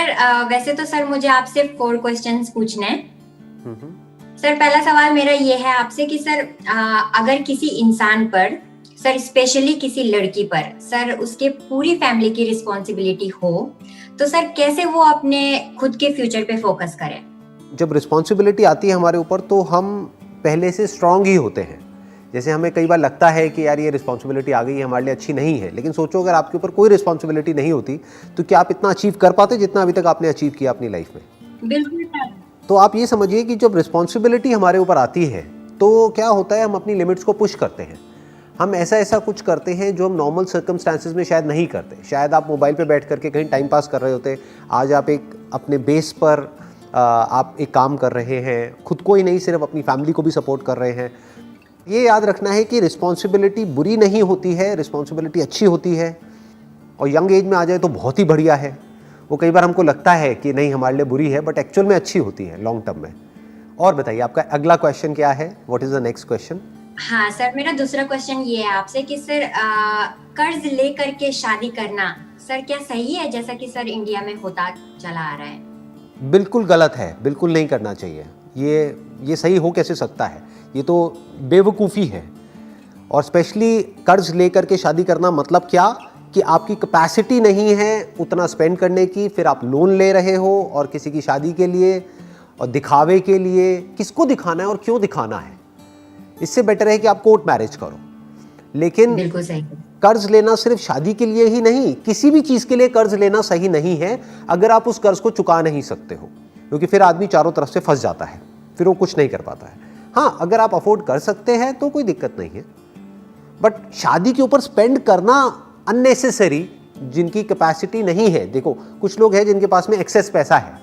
Sir वैसे तो sir मुझे आपसे 4 क्वेश्चंस पूछने हैं। हम्म। सर पहला सवाल मेरा ये है आपसे कि सर अगर किसी इंसान पर, सर स्पेशली किसी लड़की पर, सर उसके पूरी फैमिली की रिस्पॉन्सिबिलिटी हो, तो सर कैसे वो अपने खुद के फ्यूचर पे फोकस करे? जब रिस्पॉन्सिबिलिटी आती है हमारे ऊपर तो हम पहले से स्ट्रांग ही होते हैं। जैसे हमें कई बार लगता है कि यार ये रिस्पॉन्सिबिलिटी आ गई है, हमारे लिए अच्छी नहीं है, लेकिन सोचो अगर आपके ऊपर कोई रिस्पॉन्सिबिलिटी नहीं होती तो क्या आप इतना अचीव कर पाते जितना अभी तक आपने अचीव किया अपनी लाइफ में? बिल्कुल सर। तो आप ये समझिए कि जब रिस्पॉन्सिबिलिटी हमारे ऊपर आती है तो क्या होता है, हम अपनी लिमिट्स को पुश करते हैं। हम ऐसा कुछ करते हैं जो हम नॉर्मल सर्कमस्टांसिस में शायद नहीं करते। शायद आप मोबाइल पे बैठ करके कहीं टाइम पास कर रहे होते, आज आप एक अपने बेस पर आप एक काम कर रहे हैं, खुद को ही नहीं सिर्फ अपनी फैमिली को भी सपोर्ट कर रहे हैं। ये याद रखना है कि रिस्पॉन्सिबिलिटी बुरी नहीं होती है, रिस्पॉन्सिबिलिटी अच्छी होती है। और यंग एज में आ जाए तो बहुत ही बढ़िया है। वो कई बार हमको लगता है कि नहीं हमारे लिए बुरी है, बट एक्चुअल में अच्छी होती है लॉन्ग टर्म में। और बताइए आपका अगला क्वेश्चन क्या है? What is the next question? हाँ सर, मेरा दूसरा क्वेश्चन ये है आपसे कि सर कर्ज लेकर के शादी करना सर क्या सही है, जैसा कि सर इंडिया में होता चला आ रहा है? बिल्कुल गलत है, बिल्कुल नहीं करना चाहिए। ये सही हो कैसे सकता है? ये तो बेवकूफ़ी है। और स्पेशली कर्ज लेकर के शादी करना मतलब क्या कि आपकी कैपेसिटी नहीं है उतना स्पेंड करने की, फिर आप लोन ले रहे हो और किसी की शादी के लिए और दिखावे के लिए। किसको दिखाना है और क्यों दिखाना है? इससे बेटर है कि आप कोर्ट मैरिज करो। लेकिन बिल्कुल सही। कर्ज लेना सिर्फ शादी के लिए ही नहीं, किसी भी चीज़ के लिए कर्ज लेना सही नहीं है अगर आप उस कर्ज को चुका नहीं सकते हो, क्योंकि फिर आदमी चारों तरफ से फंस जाता है, फिर वो कुछ नहीं कर पाता है। हाँ, अगर आप अफोर्ड कर सकते हैं तो कोई दिक्कत नहीं है, बट शादी के ऊपर स्पेंड करना अननेसेसरी, जिनकी कैपेसिटी नहीं है। देखो कुछ लोग हैं जिनके पास में एक्सेस पैसा है,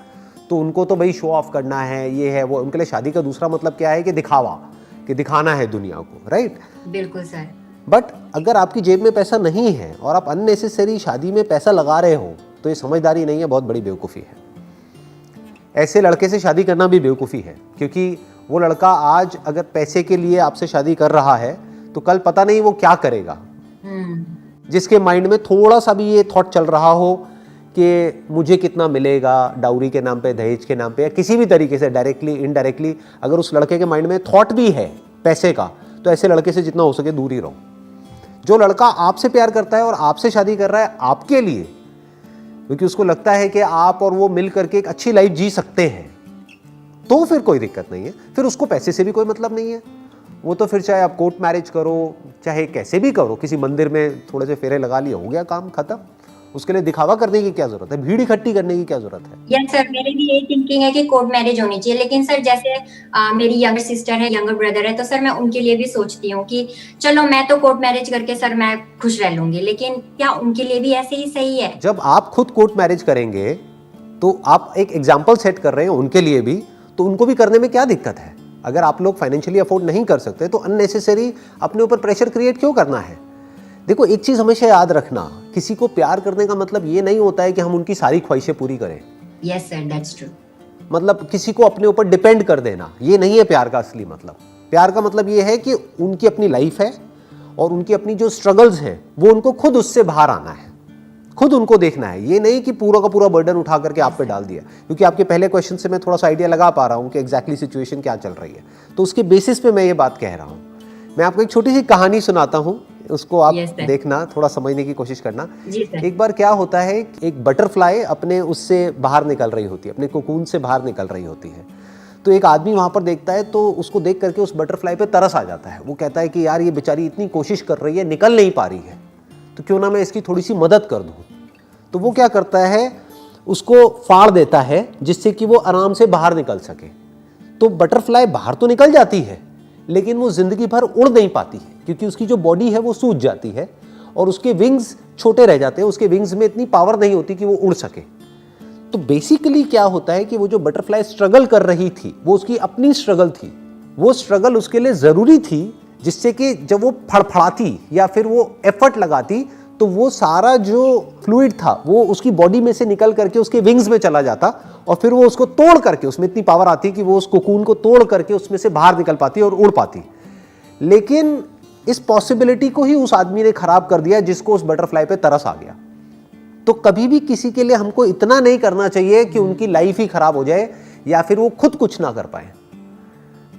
तो उनको तो भाई शो ऑफ करना है, ये है वो। उनके लिए शादी का दूसरा मतलब क्या है कि दिखावा, कि दिखाना है दुनिया को, राइट? बिल्कुल सर। बट अगर आपकी जेब में पैसा नहीं है और आप अननेसेसरी शादी में पैसा लगा रहे हो तो ये समझदारी नहीं है, बहुत बड़ी बेवकूफ़ी है। ऐसे लड़के से शादी करना भी बेवकूफ़ी है, क्योंकि वो लड़का आज अगर पैसे के लिए आपसे शादी कर रहा है तो कल पता नहीं वो क्या करेगा। जिसके माइंड में थोड़ा सा भी ये थॉट चल रहा हो कि मुझे कितना मिलेगा डाउरी के नाम पे, दहेज के नाम पे, या किसी भी तरीके से डायरेक्टली इनडायरेक्टली, अगर उस लड़के के माइंड में थॉट भी है पैसे का, तो ऐसे लड़के से जितना हो सके दूर ही रहो। जो लड़का आपसे प्यार करता है और आपसे शादी कर रहा है आपके लिए, क्योंकि उसको लगता है कि आप और वो मिल करके एक अच्छी लाइफ जी सकते हैं, तो फिर कोई दिक्कत नहीं है। फिर उसको पैसे से भी कोई मतलब नहीं है। वो तो फिर चाहे आप कोर्ट मैरिज करो, चाहे कैसे भी करो, किसी मंदिर में थोड़े से फेरे लगा लिए, हो गया काम खत्म। उसके लिए दिखावा करने की क्या जरूरत है? भीड़ इकट्ठी करने की क्या जरूरत है? यस सर, मेरी भी यही थिंकिंग है कि कोर्ट मैरिज होनी चाहिए। लेकिन सर जैसे मेरी यंगर सिस्टर है, यंगर ब्रदर है, तो सर मैं उनके लिए भी सोचती हूँ कि चलो मैं तो कोर्ट मैरिज करके सर मैं खुश रह लूंगी, लेकिन क्या उनके लिए भी ऐसे ही सही है? जब आप खुद कोर्ट मैरिज करेंगे तो आप एक एग्जाम्पल सेट कर रहे हैं उनके लिए भी, तो उनको भी करने में क्या दिक्कत है? अगर आप लोग फाइनेंशियली अफोर्ड नहीं कर सकते तो अननेसेसरी अपने ऊपर प्रेशर क्रिएट क्यों करना है? देखो एक चीज हमेशा याद रखना, किसी को प्यार करने का मतलब ये नहीं होता है कि हम उनकी सारी ख्वाहिशें पूरी करें। Yes sir, that's true. मतलब किसी को अपने ऊपर डिपेंड कर देना, ये नहीं है प्यार का असली मतलब। प्यार का मतलब ये है कि उनकी अपनी लाइफ है और उनकी अपनी जो स्ट्रगल्स हैं वो उनको खुद उससे बाहर आना है, खुद उनको देखना है। ये नहीं कि पूरा का पूरा बर्डन उठा करके आप पे डाल दिया। क्योंकि आपके पहले क्वेश्चन से मैं थोड़ा सा आइडिया लगा पा रहा हूँ कि एग्जैक्टली सिचुएशन क्या चल रही है, तो उसके बेसिस पे मैं ये बात कह रहा हूँ। मैं आपको एक छोटी सी कहानी सुनाता हूँ, उसको आप देखना, थोड़ा समझने की कोशिश करना। एक बार क्या होता है, एक बटरफ्लाई अपने उससे बाहर निकल रही होती है, अपने कोकून से बाहर निकल रही होती है। तो एक आदमी वहाँ पर देखता है, तो उसको देख करके उस बटरफ्लाई पे तरस आ जाता है। वो कहता है कि यार ये बेचारी इतनी कोशिश कर रही है, निकल नहीं पा रही है, तो क्यों ना मैं इसकी थोड़ी सी मदद कर दूँ। तो वो क्या करता है, उसको फाड़ देता है जिससे कि वो आराम से बाहर निकल सके। तो बटरफ्लाई बाहर तो निकल जाती है, लेकिन वो जिंदगी भर उड़ नहीं पाती है, क्योंकि उसकी जो बॉडी है वो सूज जाती है और उसके विंग्स छोटे रह जाते हैं। उसके विंग्स में इतनी पावर नहीं होती कि वो उड़ सके। तो बेसिकली क्या होता है कि वो जो बटरफ्लाई स्ट्रगल कर रही थी, वो उसकी अपनी स्ट्रगल थी। वो स्ट्रगल उसके लिए जरूरी थी, जिससे कि जब वो फड़फड़ाती या फिर वो एफर्ट लगाती तो वो सारा जो फ्लूइड था वो उसकी बॉडी में से निकल करके उसके विंग्स में चला जाता, और फिर वो उसको तोड़ करके, उसमें इतनी पावर आती कि वो उस कोकून को तोड़ करके उसमें से बाहर निकल पाती और उड़ पाती। लेकिन इस पॉसिबिलिटी को ही उस आदमी ने खराब कर दिया जिसको उस बटरफ्लाई पे तरस आ गया। तो कभी भी किसी के लिए हमको इतना नहीं करना चाहिए कि उनकी लाइफ ही खराब हो जाए या फिर वो खुद कुछ ना कर पाए।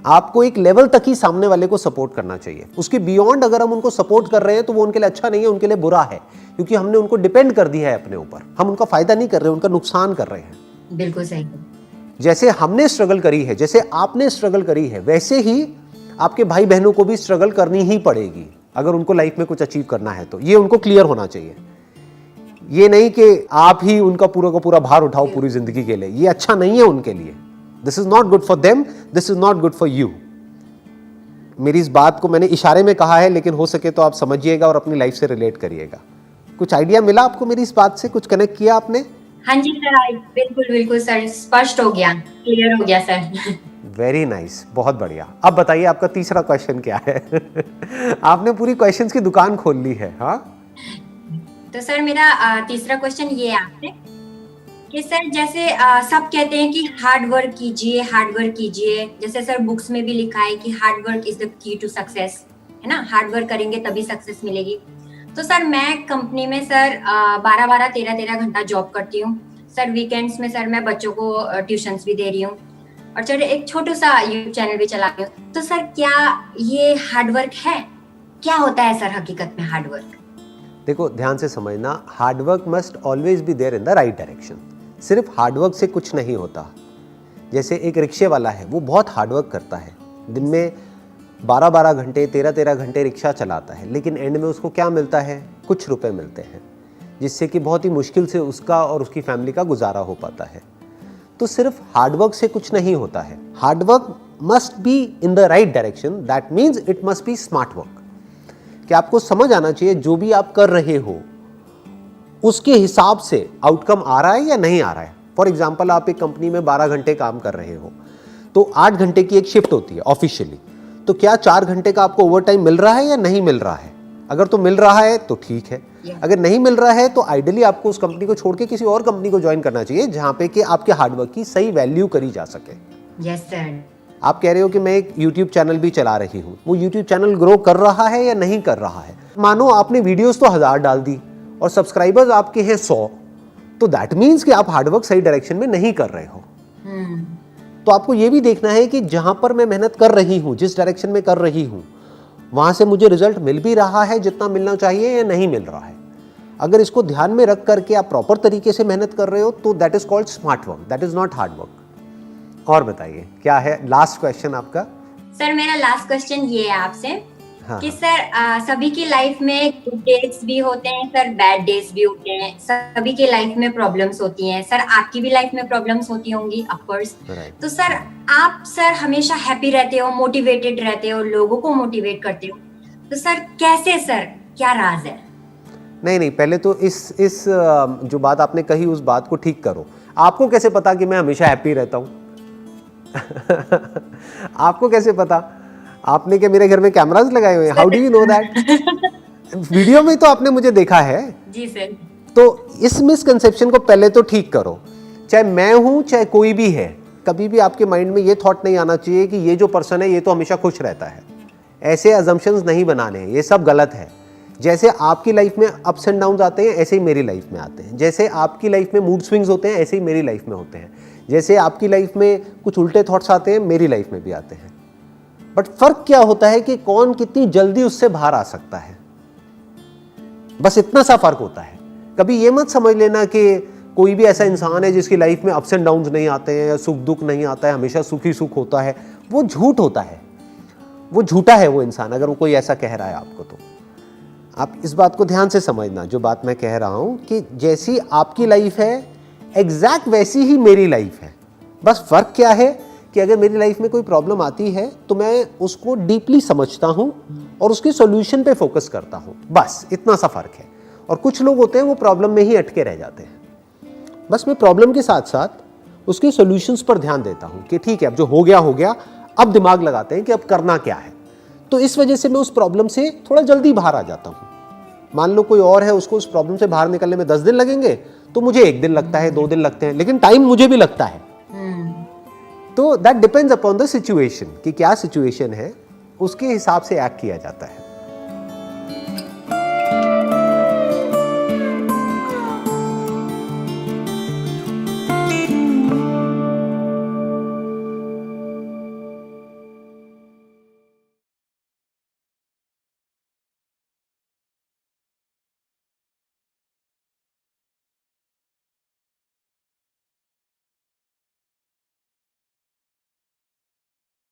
आपको एक लेवल तक ही सामने वाले को सपोर्ट करना चाहिए, उसके बियॉन्ड अगर हम उनको सपोर्ट कर रहे हैं तो वो उनके लिए अच्छा नहीं है, उनके लिए बुरा है, क्योंकि हमने उनको डिपेंड कर दिया है अपने ऊपर। हम उनका फायदा नहीं कर रहे, उनका नुकसान कर रहे हैं। बिल्कुल सही। जैसे हमने स्ट्रगल करी है, जैसे आपने स्ट्रगल करी है, वैसे ही आपके भाई बहनों को भी स्ट्रगल करनी ही पड़ेगी अगर उनको लाइफ में कुछ अचीव करना है। तो ये उनको क्लियर होना चाहिए। ये नहीं कि आप ही उनका पूरा का पूरा भार उठाओ पूरी जिंदगी के लिए, ये अच्छा नहीं है उनके लिए। This is not good for them, this is not good for you. मेरी इस बात को मैंने इशारे में कहा है, लेकिन हो सके तो आप समझिएगा और अपनी लाइफ से रिलेट करिएगा। कुछ आइडिया मिला आपको मेरी इस बात से? कुछ कनेक्ट किया आपने? हाँ जी सर, बिल्कुल बिल्कुल सर, स्पष्ट हो गया, क्लियर हो गया सर। वेरी नाइस, बहुत बढ़िया। अब बताइए आपका तीसरा क्वेश्चन क्या है? आपने पूरी क्वेश्चंस की दुकान खोल ली है। हाँ, तो सर मेरा तीसरा क्वेश्चन ये है आपसे कि सर जैसे सब कहते हैं कि हार्ड वर्क कीजिए, हार्ड वर्क कीजिए। जैसे सर बुक्स में भी लिखा है कि hard work is the key to success, है ना, हार्ड वर्क करेंगे तभी सक्सेस मिलेगी। तो सर मैं कंपनी में सर 12-12, 13-13 घंटा जॉब करती हूँ सर। वीकेंड्स में सर मैं बच्चों को ट्यूशंस भी दे रही हूँ और सर एक छोटा सा यूट्यूब चैनल भी चला रही हूँ। तो सर क्या ये हार्ड वर्क है? क्या होता है सर हकीकत में हार्ड वर्क? देखो ध्यान से समझना, hard work must always be there in the right direction. सिर्फ हार्ड वर्क से कुछ नहीं होता। जैसे एक रिक्शे वाला है, वो बहुत हार्ड वर्क करता है, दिन में 12-12 घंटे, 13-13 घंटे रिक्शा चलाता है, लेकिन एंड में उसको क्या मिलता है? कुछ रुपए मिलते हैं, जिससे कि बहुत ही मुश्किल से उसका और उसकी फैमिली का गुजारा हो पाता है। तो सिर्फ हार्ड वर्क से कुछ नहीं होता है। Hard work must be in the right direction, that means it must be smart work. कि आपको समझ आना चाहिए जो भी आप कर रहे हो उसके हिसाब से आउटकम आ रहा है या नहीं आ रहा है। फॉर एग्जाम्पल, आप एक कंपनी में 12 घंटे काम कर रहे हो, तो 8 घंटे की एक शिफ्ट होती है ऑफिशियली, तो क्या 4 घंटे का आपको ओवर टाइम मिल रहा है या नहीं मिल रहा है? अगर तो मिल रहा है तो ठीक है, अगर नहीं मिल रहा है तो आइडियली आपको उस कंपनी को छोड़ के किसी और कंपनी को ज्वाइन करना चाहिए जहां पे कि आपके हार्डवर्क की सही वैल्यू करी जा सके। Yes sir. आप कह रहे हो कि मैं एक यूट्यूब चैनल भी चला रही हूँ, वो यूट्यूब चैनल ग्रो कर रहा है या नहीं कर रहा है? मानो आपने वीडियोस तो 1000 डाल दी और सब्सक्राइबर्स आपके हैं 100, तो दैट मीन्स कि आप हार्डवर्क सही डायरेक्शन में नहीं कर रहे हो। तो आपको ये भी देखना है कि जहां पर मैं मेहनत कर रही हूं, जिस डायरेक्शन में कर रही हूं, वहां से मुझे रिजल्ट मिल भी रहा है जितना मिलना चाहिए या नहीं मिल रहा है। अगर इसको ध्यान में रख करके आप प्रॉपर तरीके से मेहनत कर रहे हो तो that is called smart work, that is not hard work. और बताइए क्या है लास्ट क्वेश्चन आपका? सर मेरा लास्ट क्वेश्चन ये है आपसे कि हाँ। सर सभी की लाइफ में गुड डेज भी होते हैं सर, बैड डेज भी होते हैं, सभी की लाइफ में प्रॉब्लम्स होती हैं सर, आपकी भी लाइफ में प्रॉब्लम्स होती होंगी ऑफ कोर्स। तो सर आप सर हमेशा हैप्पी रहते हो, मोटिवेटेड रहते हो, लोगों को मोटिवेट करते हो, तो सर कैसे सर, क्या राज है? नहीं, पहले तो इस जो बात आपने कही उस बात को ठीक करो। आपको कैसे पता कि मैं हमेशा हैप्पी रहता हूं? आपको कैसे पता? आपने क्या मेरे घर में कैमरास लगाए हुए हैं? How do you know that? Video में तो आपने मुझे देखा है। जी सर। तो इस मिसकंसेप्शन को पहले तो ठीक करो। चाहे मैं हूं चाहे कोई भी है, कभी भी आपके माइंड में ये थॉट नहीं आना चाहिए कि ये जो पर्सन है ये तो हमेशा खुश रहता है। ऐसे अजम्पशंस नहीं बनाने हैं, ये सब गलत है। जैसे आपकी लाइफ में अप्स एंड डाउन्स आते हैं ऐसे ही मेरी लाइफ में आते हैं। जैसे आपकी लाइफ में मूड स्विंग्स होते हैं ऐसे ही मेरी लाइफ में होते हैं। जैसे आपकी लाइफ में कुछ उल्टे थॉट्स आते हैं मेरी लाइफ में भी आते हैं। बट फर्क क्या होता है कि कौन कितनी जल्दी उससे बाहर आ सकता है, बस इतना सा फर्क होता है। कभी ये मत समझ लेना कि कोई भी ऐसा इंसान है जिसकी लाइफ में अप्स एंड डाउन्स नहीं आते हैं या सुख दुख नहीं आता है, हमेशा सुखी सुख होता है। वो झूठ होता है, वो झूठा है वो इंसान, अगर वो कोई ऐसा कह रहा है आपको। तो आप इस बात को ध्यान से समझना, जो बात मैं कह रहा हूं कि जैसी आपकी लाइफ है एग्जैक्ट वैसी ही मेरी लाइफ है। बस फर्क क्या है कि अगर मेरी लाइफ में कोई प्रॉब्लम आती है तो मैं उसको डीपली समझता हूं और उसके सॉल्यूशन पे फोकस करता हूं, बस इतना सा फर्क है। और कुछ लोग होते हैं वो प्रॉब्लम में ही अटके रह जाते हैं। बस मैं प्रॉब्लम के साथ साथ उसके सॉल्यूशंस पर ध्यान देता हूं कि ठीक है अब जो हो गया, अब दिमाग लगाते हैं कि अब करना क्या है। तो इस वजह से मैं उस प्रॉब्लम से थोड़ा जल्दी बाहर आ जाता हूं। मान लो कोई और है, उसको उस प्रॉब्लम से बाहर निकलने में 10 दिन लगेंगे, तो मुझे 1 दिन लगता है, 2 दिन लगते हैं, लेकिन टाइम मुझे भी लगता है। तो that depends upon the situation कि क्या सिचुएशन है, उसके हिसाब से एक्ट किया जाता है।